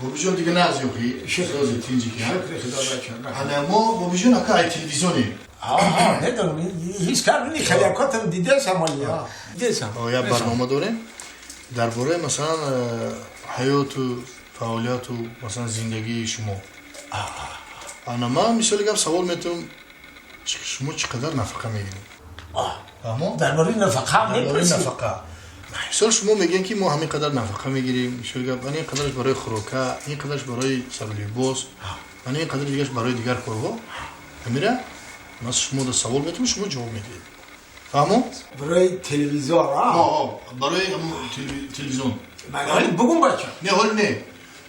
بابجون دیگه نازیوخی شکر تینجی که خدا بچه انا ما بابجون اکای تلویزیونی ندارم هیچ کار نیست خلیقاتم دیده سمالی یا برنامه داریم درباره مثلا حیات و فعالیت و مثلا زندگی شما انا ما مثلا گفت سوال میتونم شما چقدر نفقه میگیرید اما درباره نفقه میپرسید نفقه مثلا شما میگین که ما همین قدر نفقه میگیریم مثلا گفت این قدرش برای خوراکه این قدرش برای سر لباس این قدر دیگهش برای دیگر کارها میره ما شما در سوال میتونم شما جواب میدید فهمو برای تلویزیون برای تلویزیون ولی بگم بچه نه حال نه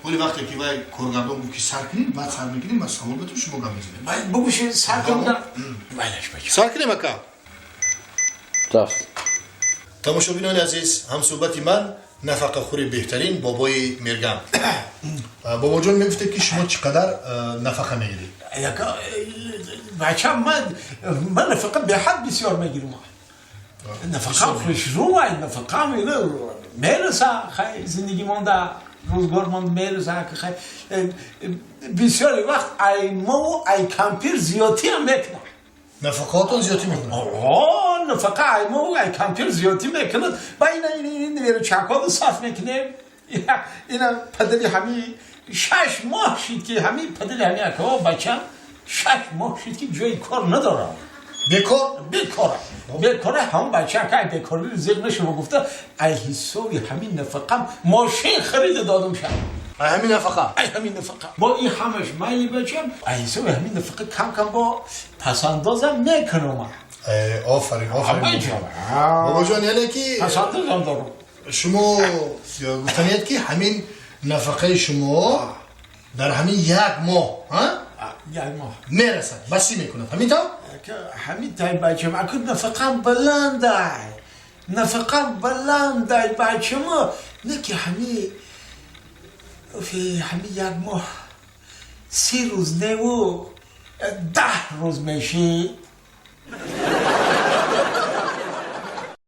ولی وقتی که وای کارگردان بو که سر کنیم بعد سر میکنیم ما سوال بتون شما گام میزنیم من بگوش سر کنم ولش بچه سر کنیم اکا رفت تماشاگران عزیز هم صحبت من نفقه خوری بهترین بابای مرگم بابا جان میگفته که شما چقدر نفقه میگیرید بچه من نفقه به حد بسیار میگیرم نفقه خوش رو نفقه میرسه خیلی زندگی مانده روزگار مانده میرسه که خیلی بسیاری وقت ای مو ای کمپیر زیادی هم میکنم نفقاتون زیادی میکنه نفقه ای مو ای کمپیر زیادی میکنه با این ویرو چکاد صرف میکنه اینا پدری همین 6 ماه شد که همین پدری همین اکا بچم 6 ماه شد که جای کار ندارم بیکاره هم بچه که بیکاری رو زیر نشو گفته ای حسابی همین نفقم ماشین خرید دادم شد همین نفقه با این همش مایی بچم ای حسابی همین نفقه کم کم با پسندازم میکنم آفرین بابا جان یعنی که پسندازم دارم شما گفتنید که همین نفقه شما در همین یک ماه میرسد بسی میکنه همین تا؟ همین تای بچه ما اکن نفقم بلنده بچه ما نه که همین یک ماه 3 روز نه و 10 روز میشی